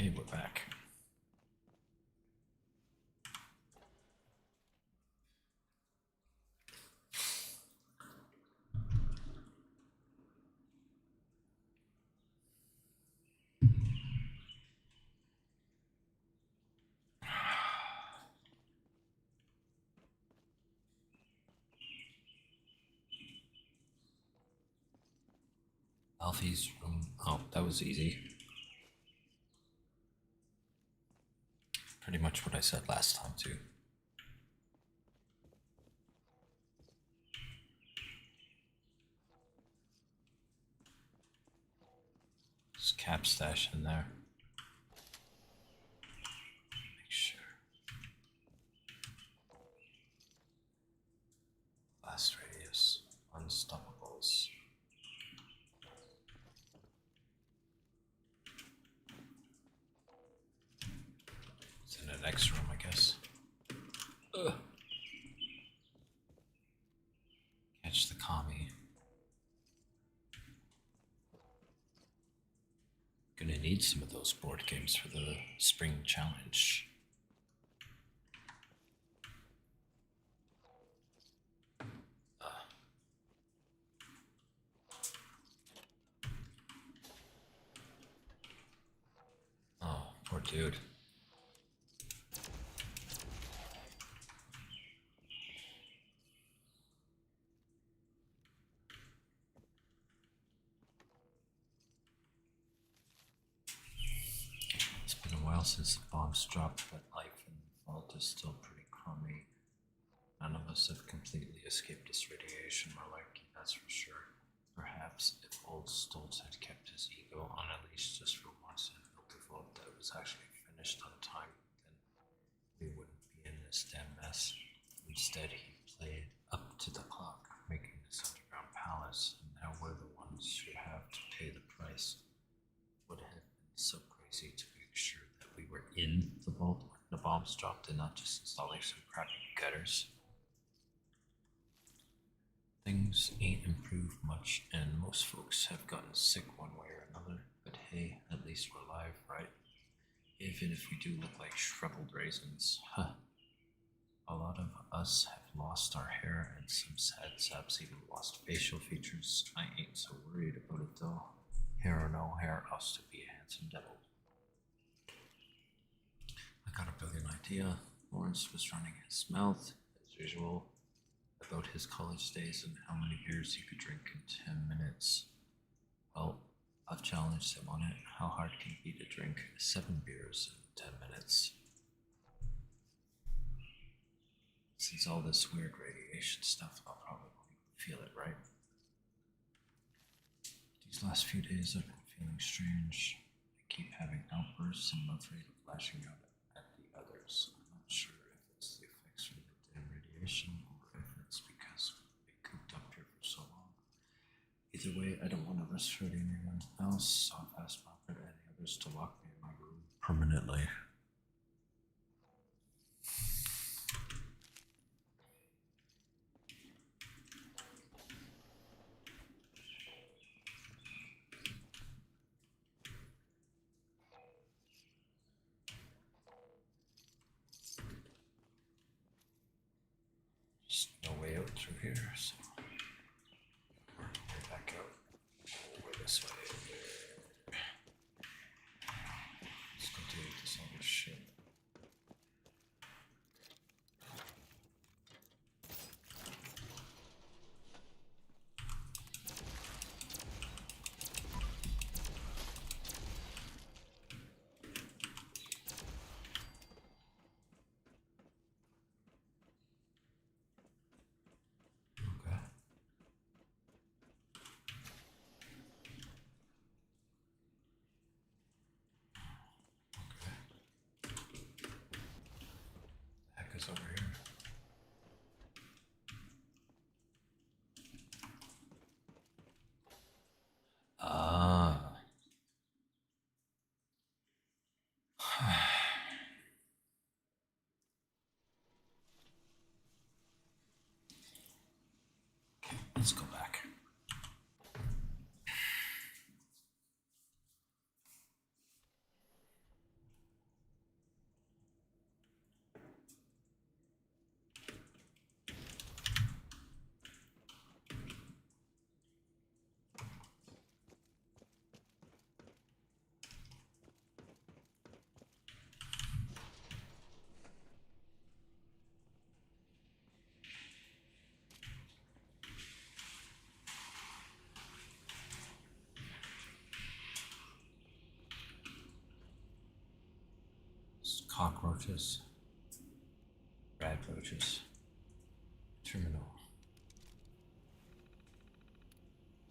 Okay, we're back. Alfie's room. Oh, that was easy. Pretty much what I said last time, too. There's cap stash in there. Make sure. Blast radius. Unstoppables. It's in the next room, I guess. Ugh. Catch the commie. Gonna need some of those board games for the spring challenge. Oh, poor dude. It's been a while since the bombs dropped, but life in the vault is still pretty crummy. None of us have completely escaped this radiation malarkey, that's for sure. Perhaps if old Stoltz had kept his ego on a leash just for once and built a vault that was actually finished on time, then we wouldn't be in this damn mess. Instead, he played up to the clock, making this underground palace, and now we're the ones who have to pay the price. Would have been so crazy to make sure that we were in the vault when the bombs dropped and not just installing some crappy gutters. Things ain't improved much, and most folks have gotten sick one way or another, but hey, at least we're alive, right? Even if we do look like shriveled raisins, huh? A lot of us have lost our hair, and some sad saps even lost facial features. I ain't so worried about it though. Hair or no hair, us to be a handsome devil. I got a brilliant idea. Lawrence was running his mouth, as usual, about his college days and how many beers he could drink in 10 minutes. Well, I've challenged him on it. How hard can it be to drink 7 beers in 10 minutes? Since all this weird radiation stuff, I'll probably feel it, right? These last few days I've been feeling strange. I keep having outbursts and I'm afraid of lashing out at the others. I'm not sure if it's the effects from the dim radiation or if it's because we've been cooped up here for so long. Either way, I don't want to risk hurting anyone else, so I've asked Margaret and the others to lock me in my room permanently. There's no way out through here, so we're way back out. Way this way. Let's go deal with this other shit. Okay. Heck is over here. Ah. Okay, let's go back. Cockroaches. Radroaches. Terminal.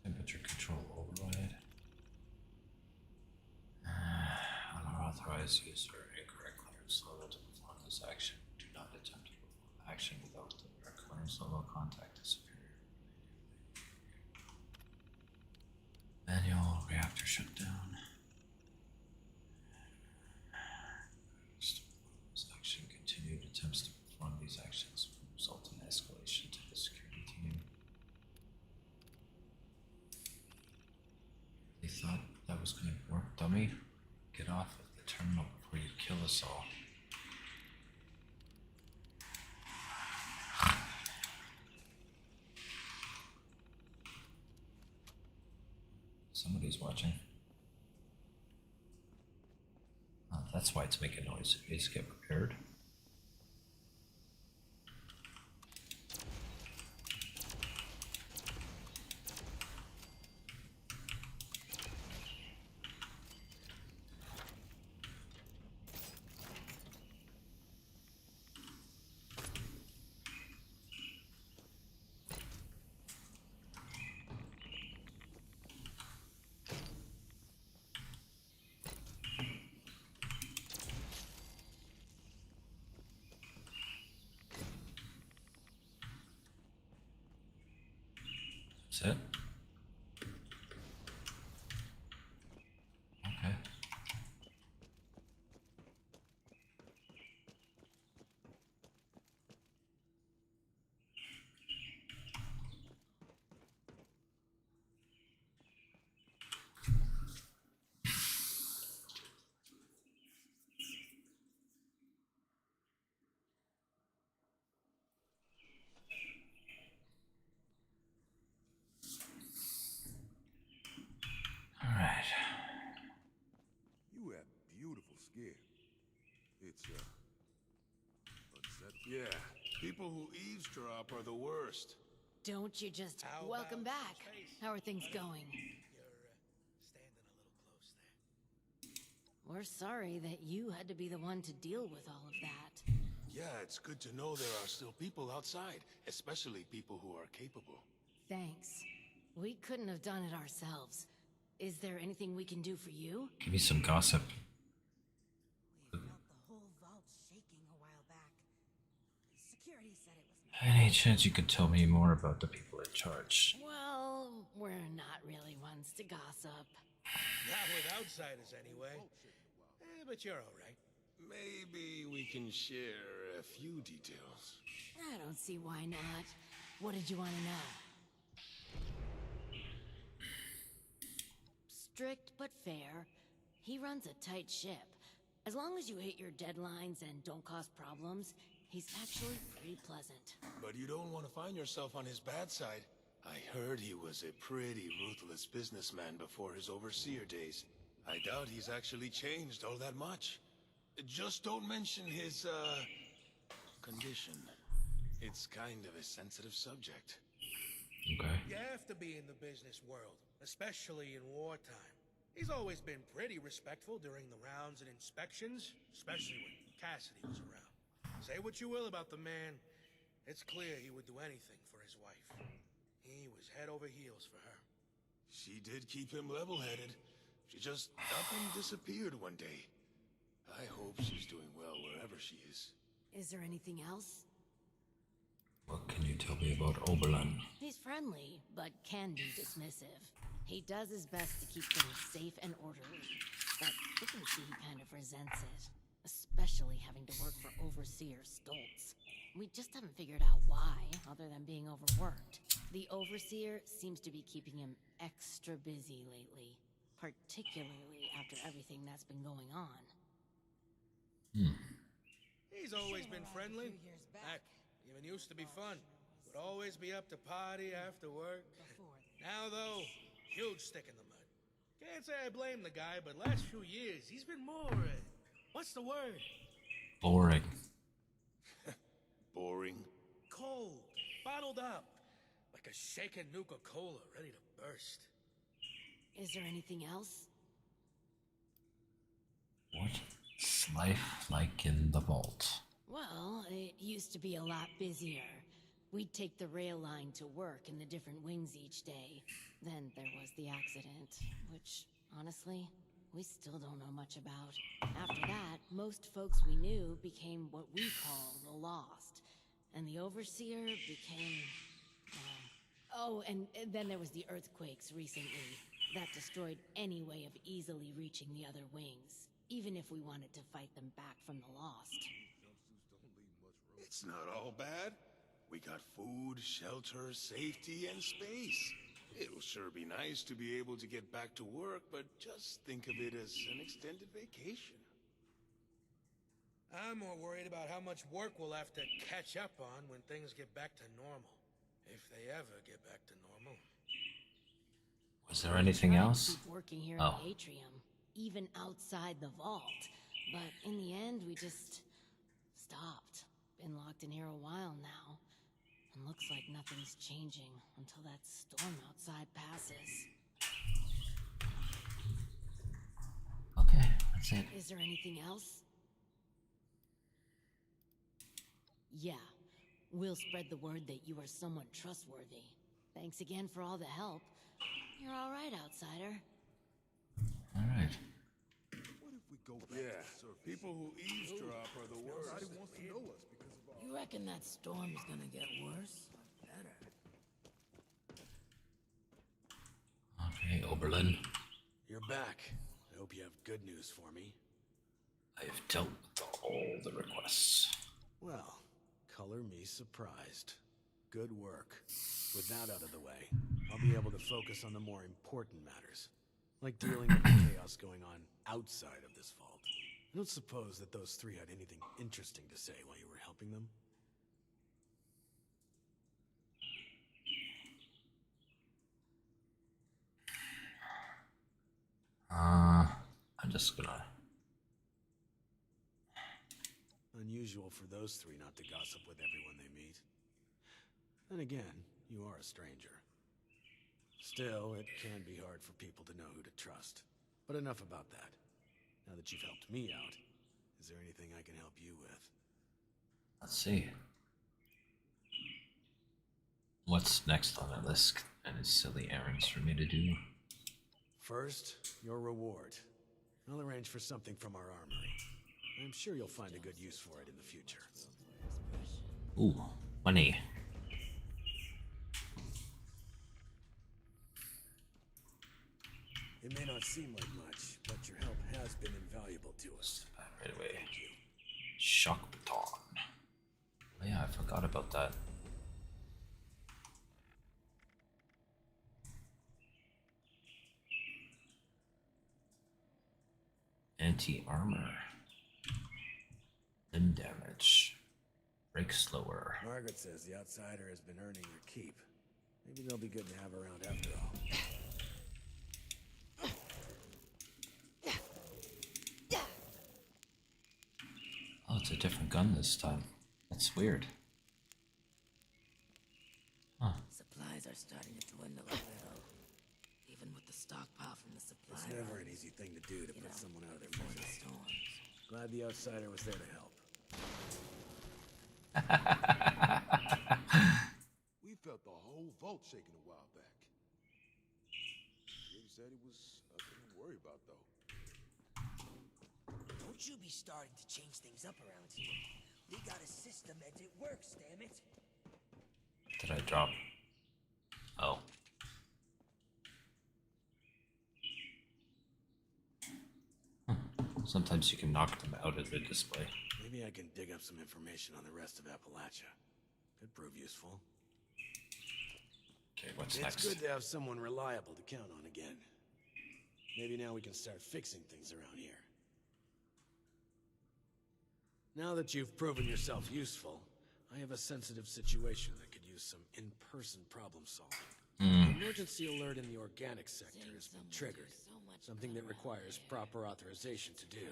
Temperature control override. Unauthorized user incorrect clearance level to perform this action. Do not attempt to perform action without the correct clearance level. Contact the superior. Manual reactor shutdown. This action continued attempts to perform these actions will result in escalation to the security team. They thought that was going to work, dummy. Get off of the terminal before you kill us all. Somebody's watching. Oh, that's why it's making noise. Please get prepared. That's it? Okay. All right. You have beautiful skin. It's, unsettling. Yeah, people who eavesdrop are the worst. Don't you just... Welcome back. How are things going? You're, standing a little close there. We're sorry that you had to be the one to deal with all of that. Yeah, it's good to know there are still people outside, especially people who are capable. Thanks. We couldn't have done it ourselves. Is there anything we can do for you? Give me some gossip. We felt the whole vault shaking a while back. Security said it was Any chance you could tell me more about the people in charge? Well, we're not really ones to gossip. Not with outsiders, anyway. But you're all right. Maybe we can share a few details. I don't see why not. What did you want to know? Strict but fair. He runs a tight ship. As long as you hit your deadlines and don't cause problems, he's actually pretty pleasant. But you don't want to find yourself on his bad side. I heard he was a pretty ruthless businessman before his overseer days. I doubt he's actually changed all that much. Just don't mention his, condition. It's kind of a sensitive subject. Okay. You have to be in the business world, especially in wartime. He's always been pretty respectful during the rounds and inspections, especially when Cassidy was around. Say what you will about the man, it's clear he would do anything for his wife. He was head over heels for her. She did keep him level-headed. She just up and disappeared one day. I hope she's doing well wherever she is. Is there anything else? What can you tell me about Oberlin? He's friendly, but can be dismissive. He does his best to keep things safe and orderly, but you can see he kind of resents it. Especially having to work for Overseer Stoltz. We just haven't figured out why, other than being overworked. The Overseer seems to be keeping him extra busy lately, particularly after everything that's been going on. He's always been friendly. Heck, even used to be fun. Would always be up to party after work. Now, though, huge stick in the mud. Can't say I blame the guy, but last few years, he's been more, what's the word? Boring. Boring. Cold. Bottled up. Like a shaken Nuka-Cola ready to burst. Is there anything else? What? life like in the vault? Well, it used to be a lot busier. We'd take the rail line to work in the different wings each day. Then there was the accident, which, honestly, we still don't know much about. After that, most folks we knew became what we call the Lost. And the Overseer became... oh, and then there was the earthquakes recently. That destroyed any way of easily reaching the other wings, even if we wanted to fight them back from the Lost. It's not all bad. We got food, shelter, safety, and space. It'll sure be nice to be able to get back to work, but just think of it as an extended vacation. I'm more worried about how much work we'll have to catch up on when things get back to normal. If they ever get back to normal. Was there anything Tried to else? keep working here Oh. in the atrium, even outside the vault. But in the end, we just stopped. Been locked in here a while now. And looks like nothing's changing until that storm outside passes. Okay, that's it. Is there anything else? Yeah. We'll spread the word that you are someone trustworthy. Thanks again for all the help. You're all right, outsider. All right. What if we go back Yeah, to surface? people who eavesdrop are the Nobody worst. wants to know us because of our... You reckon that storm's gonna get worse or better? Okay, Oberlin. You're back. I hope you have good news for me. I have dealt with all the requests. Well, color me surprised. Good work. With that out of the way, I'll be able to focus on the more important matters, like dealing with the chaos going on outside of this vault. I don't suppose that those three had anything interesting to say while you were helping them? I'm just gonna... Unusual for those three not to gossip with everyone they meet. Then again, you are a stranger. Still, it can be hard for people to know who to trust. But enough about that. Now that you've helped me out, is there anything I can help you with? Let's see. What's next on the list? Any silly errands for me to do? First, your reward. I'll arrange for something from our armory. I'm sure you'll find a good use for it in the future. Ooh, money. It may not seem like much, but your help has been invaluable to us. Right away. Thank you. Shock baton. Oh yeah, I forgot about that. Anti-armor. Limb damage. Break slower. Margaret says the outsider has been earning her keep. Maybe they'll be good to have around after all. Oh, it's a different gun this time. That's weird. Huh. Supplies are starting to dwindle a little. Even with the stockpile from the supply It's never an runs, easy thing to do to you put know, someone out of their before the misery. storms. Glad the outsider was there to help. We felt the whole vault shaking a while back. He said he was nothing to worry about, though. Don't you be starting to change things up around here. We got a system and it works, damn it. Did I drop? Oh. Sometimes you can knock them out of the display. Maybe I can dig up some information on the rest of Appalachia. Could prove useful. Okay, what's It's next? good to have someone reliable to count on again. Maybe now we can start fixing things around here. Now that you've proven yourself useful, I have a sensitive situation that could use some in-person problem solving. An emergency alert in the organic sector has been triggered. Something that requires proper authorization to do.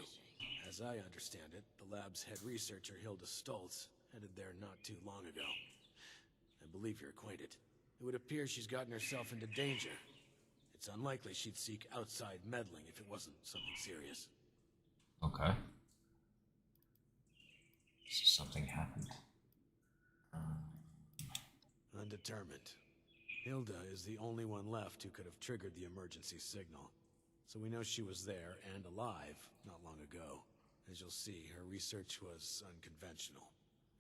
As I understand it, the lab's head researcher Hilda Stoltz headed there not too long ago. I believe you're acquainted. It would appear she's gotten herself into danger. It's unlikely she'd seek outside meddling if it wasn't something serious. Okay. determined. Hilda is the only one left who could have triggered the emergency signal. So we know she was there and alive not long ago. As you'll see, her research was unconventional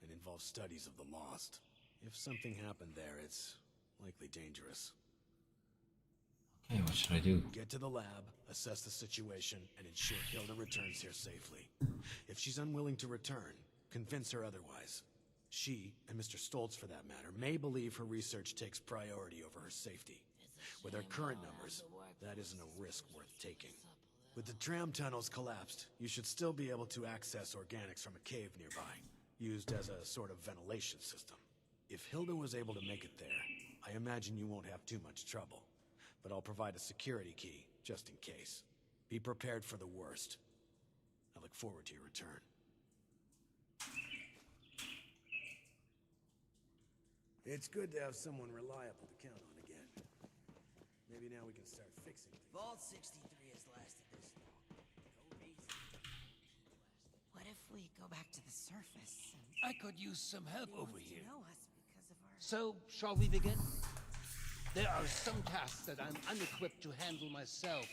and involved studies of the lost. If something happened there, it's likely dangerous. Okay, what should I do? Get to the lab, assess the situation, and ensure Hilda returns here safely. If she's unwilling to return, convince her otherwise. She, and Mr. Stoltz for that matter, may believe her research takes priority over her safety. With her current numbers, that isn't a risk worth taking. With the tram tunnels collapsed, you should still be able to access organics from a cave nearby, used as a sort of ventilation system. If Hilda was able to make it there, I imagine you won't have too much trouble. But I'll provide a security key, just in case. Be prepared for the worst. I look forward to your return. It's good to have someone reliable to count on again. Maybe now we can start fixing things. Vault 63 has lasted this long. No reason. What if we go back to the surface and I could use some help he over wants here. to know us because of our... So, shall we begin? There are some tasks that I'm unequipped to handle myself,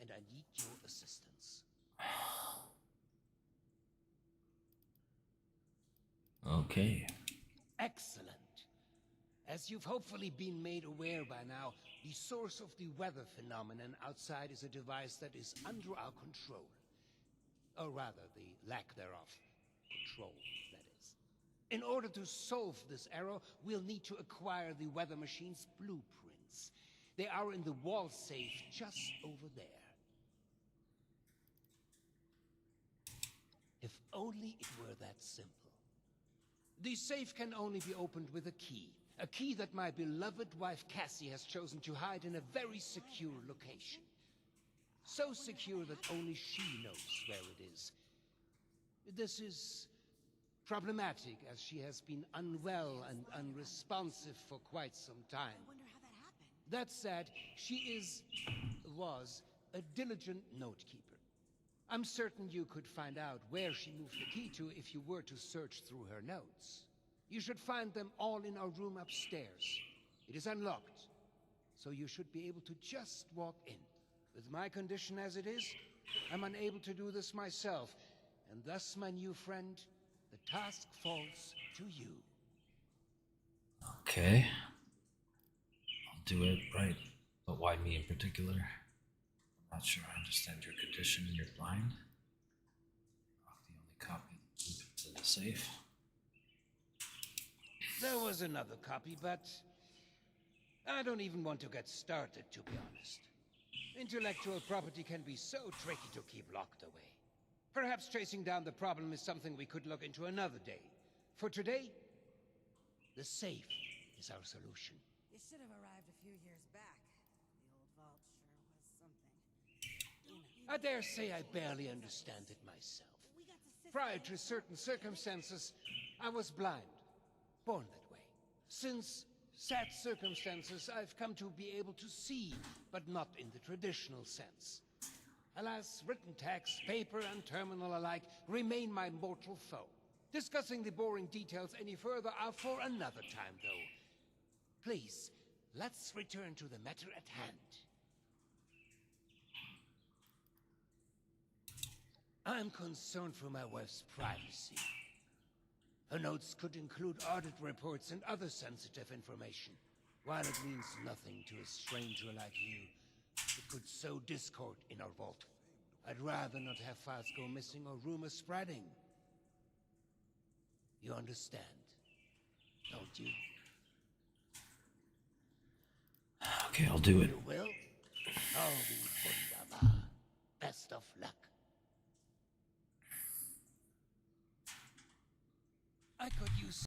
and I need your assistance. Okay. Excellent. As you've hopefully been made aware by now, the source of the weather phenomenon outside is a device that is under our control. Or rather, the lack thereof. Control, that is. In order to solve this error, we'll need to acquire the weather machine's blueprints. They are in the wall safe just over there. If only it were that simple. The safe can only be opened with a key that my beloved wife Cassie has chosen to hide in a very secure location. So secure that only she knows where it is. This is problematic, as she has been unwell and unresponsive for quite some time. I wonder how that happened. That said, she was a diligent note keeper. I'm certain you could find out where she moved the key to if you were to search through her notes. You should find them all in our room upstairs. It is unlocked, so you should be able to just walk in. With my condition as it is, I'm unable to do this myself, and thus, my new friend, the task falls to you. Okay. I'll do it, right. But why me in particular? I'm not sure I understand your condition. You're blind. The only copy is in the safe. There was another copy, but I don't even want to get started, to be honest. Intellectual property can be so tricky to keep locked away. Perhaps tracing down the problem is something we could look into another day. For today, the safe is our solution. It should have arrived a few years back. The old vault sure was something. I dare say I barely understand it myself. We got to sift Prior through to certain circumstances, I was blind. Born that way. Since sad circumstances, I've come to be able to see, but not in the traditional sense. Alas, written text, paper, and terminal alike remain my mortal foe. Discussing the boring details any further are for another time, though. Please, let's return to the matter at hand. I'm concerned for my wife's privacy. Her notes could include audit reports and other sensitive information. While it means nothing to a stranger like you, it could sow discord in our vault. I'd rather not have files go missing or rumors spreading. You understand, don't you? Okay, I'll do it. You will? All be wunderbar. Best of luck. I could use